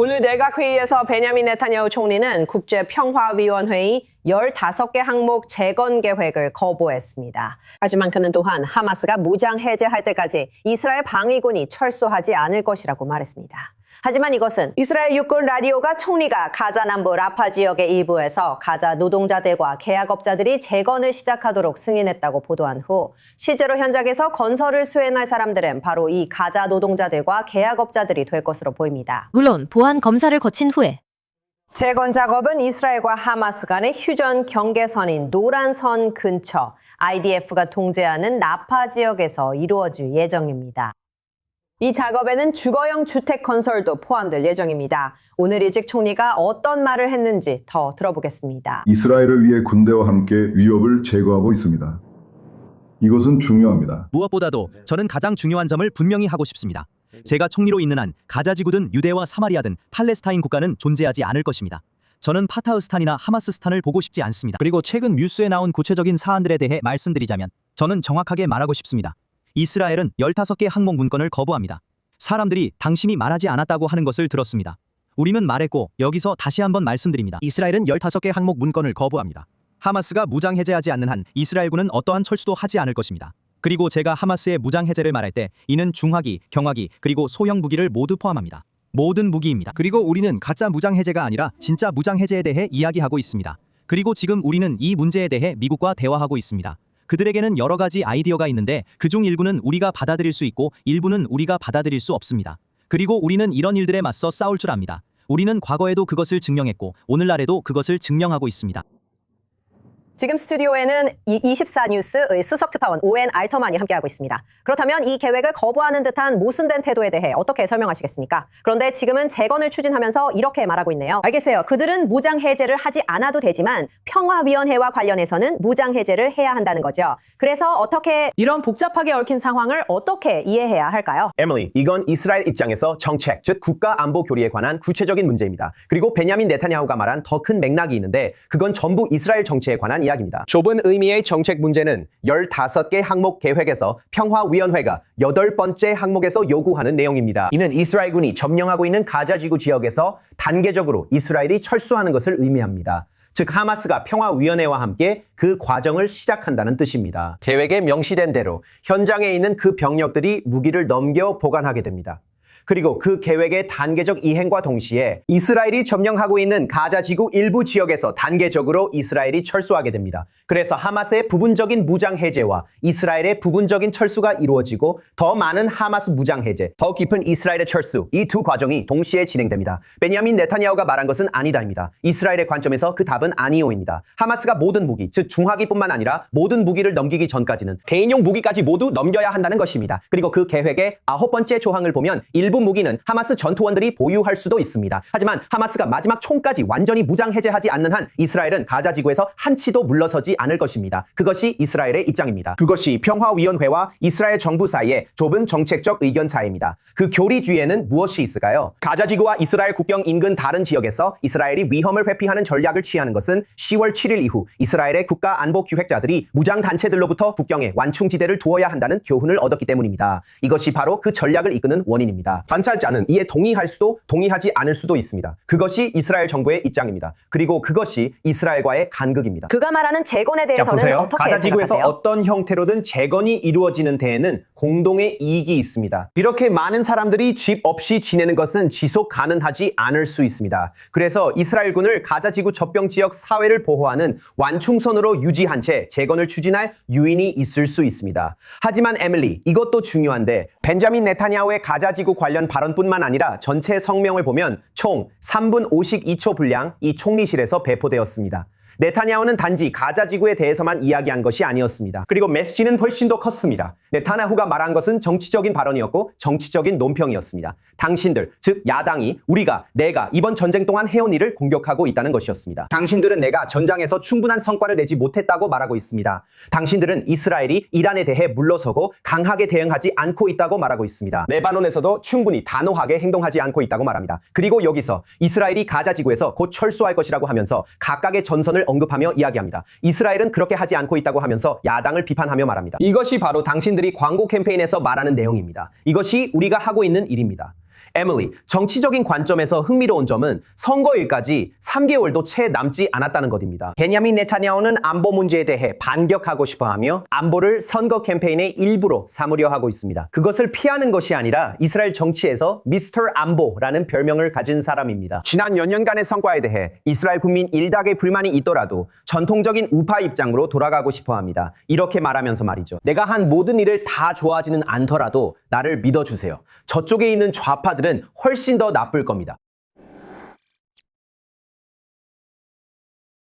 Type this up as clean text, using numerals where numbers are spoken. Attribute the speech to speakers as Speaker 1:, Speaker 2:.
Speaker 1: 오늘 내각회의에서 베냐민 네타냐후 총리는 국제평화위원회의 15개 항목 재건 계획을 거부했습니다. 하지만 그는 또한 하마스가 무장 해제할 때까지 이스라엘 방위군이 철수하지 않을 것이라고 말했습니다. 하지만 이것은 이스라엘 육군 라디오가 총리가 가자 남부 라파 지역의 일부에서 가자 노동자들과 계약업자들이 재건을 시작하도록 승인했다고 보도한 후 실제로 현장에서 건설을 수행할 사람들은 바로 이 가자 노동자들과 계약업자들이 될 것으로 보입니다.
Speaker 2: 물론 보안 검사를 거친 후에
Speaker 1: 재건 작업은 이스라엘과 하마스 간의 휴전 경계선인 노란 선 근처 IDF가 통제하는 라파 지역에서 이루어질 예정입니다. 이 작업에는 주거용 주택 건설도 포함될 예정입니다. 오늘 일찍 총리가 어떤 말을 했는지 더 들어보겠습니다.
Speaker 3: 이스라엘을 위해 군대와 함께 위협을 제거하고 있습니다. 이것은 중요합니다.
Speaker 4: 무엇보다도 저는 가장 중요한 점을 분명히 하고 싶습니다. 제가 총리로 있는 한 가자 지구든 유대와 사마리아든 팔레스타인 국가는 존재하지 않을 것입니다. 저는 파타흐스탄이나 하마스스탄을 보고 싶지 않습니다.
Speaker 5: 그리고 최근 뉴스에 나온 구체적인 사안들에 대해 말씀드리자면 저는 정확하게 말하고 싶습니다. 이스라엘은 15개 항목 문건을 거부합니다. 사람들이 당신이 말하지 않았다고 하는 것을 들었습니다. 우리는 말했고 여기서 다시 한번 말씀드립니다. 이스라엘은 15개 항목 문건을 거부합니다. 하마스가 무장 해제하지 않는 한 이스라엘군은 어떠한 철수도 하지 않을 것입니다. 그리고 제가 하마스의 무장 해제를 말할 때 이는 중화기, 경화기, 그리고 소형 무기를 모두 포함합니다. 모든 무기입니다. 그리고 우리는 가짜 무장 해제가 아니라 진짜 무장 해제에 대해 이야기하고 있습니다. 그리고 지금 우리는 이 문제에 대해 미국과 대화하고 있습니다. 그들에게는 여러 가지 아이디어가 있는데 그중 일부는 우리가 받아들일 수 있고 일부는 우리가 받아들일 수 없습니다. 그리고 우리는 이런 일들에 맞서 싸울 줄 압니다. 우리는 과거에도 그것을 증명했고 오늘날에도 그것을 증명하고 있습니다.
Speaker 1: 지금 스튜디오에는 24뉴스의 수석특파원 오웬 알터만이 함께하고 있습니다. 그렇다면 이 계획을 거부하는 듯한 모순된 태도에 대해 어떻게 설명하시겠습니까? 그런데 지금은 재건을 추진하면서 이렇게 말하고 있네요. 알겠어요. 그들은 무장 해제를 하지 않아도 되지만 평화위원회와 관련해서는 무장 해제를 해야 한다는 거죠. 그래서 어떻게 이런 복잡하게 얽힌 상황을 어떻게 이해해야 할까요?
Speaker 6: 에밀리, 이건 이스라엘 입장에서 정책, 즉 국가 안보 교리에 관한 구체적인 문제입니다. 그리고 베냐민 네타냐후가 말한 더 큰 맥락이 있는데 그건 전부 이스라엘 정치에 관한 이야기입니다. 좁은 의미의 정책 문제는 15개 항목 계획에서 평화위원회가 8번째 항목에서 요구하는 내용입니다. 이는 이스라엘군이 점령하고 있는 가자지구 지역에서 단계적으로 이스라엘이 철수하는 것을 의미합니다. 즉 하마스가 평화위원회와 함께 그 과정을 시작한다는 뜻입니다. 계획에 명시된 대로 현장에 있는 그 병력들이 무기를 넘겨 보관하게 됩니다. 그리고 그 계획의 단계적 이행과 동시에 이스라엘이 점령하고 있는 가자 지구 일부 지역에서 단계적으로 이스라엘이 철수하게 됩니다. 그래서 하마스의 부분적인 무장 해제와 이스라엘의 부분적인 철수가 이루어지고 더 많은 하마스 무장 해제, 더 깊은 이스라엘의 철수, 이 두 과정이 동시에 진행됩니다. 베냐민 네타냐후가 말한 것은 아니다입니다. 이스라엘의 관점에서 그 답은 아니오입니다. 하마스가 모든 무기, 즉 중화기뿐만 아니라 모든 무기를 넘기기 전까지는 개인용 무기까지 모두 넘겨야 한다는 것입니다. 그리고 그 계획의 9번째 조항을 보면 일부 무기는 하마스 전투원들이 보유할 수도 있습니다. 하지만 하마스가 마지막 총까지 완전히 무장 해제하지 않는 한 이스라엘은 가자 지구에서 한치도 물러서지 않을 것입니다. 그것이 이스라엘의 입장입니다. 그것이 평화위원회와 이스라엘 정부 사이의 좁은 정책적 의견 차이입니다. 그 교리 뒤에는 무엇이 있을까요? 가자 지구와 이스라엘 국경 인근 다른 지역에서 이스라엘이 위험을 회피하는 전략을 취하는 것은 10월 7일 이후 이스라엘의 국가 안보 기획자들이 무장 단체들로부터 국경에 완충지대를 두어야 한다는 교훈을 얻었기 때문입니다. 이것이 바로 그 전략을 이끄는 원인입니다. 관찰자는 이에 동의할 수도 동의하지 않을 수도 있습니다. 그것이 이스라엘 정부의 입장입니다. 그리고 그것이 이스라엘과의 간극입니다.
Speaker 1: 그가 말하는 재건에 대해서는
Speaker 6: 보세요.
Speaker 1: 어떻게
Speaker 6: 가자 지구에서
Speaker 1: 생각하세요?
Speaker 6: 어떤 형태로든 재건이 이루어지는 데에는 공동의 이익이 있습니다. 이렇게 많은 사람들이 집 없이 지내는 것은 지속 가능하지 않을 수 있습니다. 그래서 이스라엘군을 가자 지구 접경 지역 사회를 보호하는 완충선으로 유지한 채 재건을 추진할 유인이 있을 수 있습니다. 하지만 에밀리, 이것도 중요한데 벤자민 네타냐후의 가자 지구 관련 발언뿐만 아니라 전체 성명을 보면 총 3분 52초 분량 이 총리실에서 배포되었습니다. 네타냐후는 단지 가자 지구에 대해서만 이야기한 것이 아니었습니다. 그리고 메시지는 훨씬 더 컸습니다. 네타냐후가 말한 것은 정치적인 발언이었고 정치적인 논평이었습니다. 당신들, 즉 야당이 내가 이번 전쟁 동안 해온 일을 공격하고 있다는 것이었습니다. 당신들은 내가 전장에서 충분한 성과를 내지 못했다고 말하고 있습니다. 당신들은 이스라엘이 이란에 대해 물러서고 강하게 대응하지 않고 있다고 말하고 있습니다. 레바논에서도 충분히 단호하게 행동하지 않고 있다고 말합니다. 그리고 여기서 이스라엘이 가자 지구에서 곧 철수할 것이라고 하면서 각각의 전선을 언급하며 이야기합니다. 이스라엘은 그렇게 하지 않고 있다고 하면서 야당을 비판하며 말합니다. 이것이 바로 당신들이 광고 캠페인에서 말하는 내용입니다. 이것이 우리가 하고 있는 일입니다. 에밀리, 정치적인 관점에서 흥미로운 점은 선거일까지 3개월도 채 남지 않았다는 것입니다. 베냐민 네타냐후는 안보 문제에 대해 반격하고 싶어하며 안보를 선거 캠페인의 일부로 삼으려 하고 있습니다. 그것을 피하는 것이 아니라 이스라엘 정치에서 미스터 안보라는 별명을 가진 사람입니다. 지난 몇 년간의 성과에 대해 이스라엘 국민 일닥의 불만이 있더라도 전통적인 우파 입장으로 돌아가고 싶어합니다. 이렇게 말하면서 말이죠. 내가 한 모든 일을 다 좋아하지는 않더라도 나를 믿어주세요. 저쪽에 있는 좌파들은 훨씬 더 나쁠 겁니다.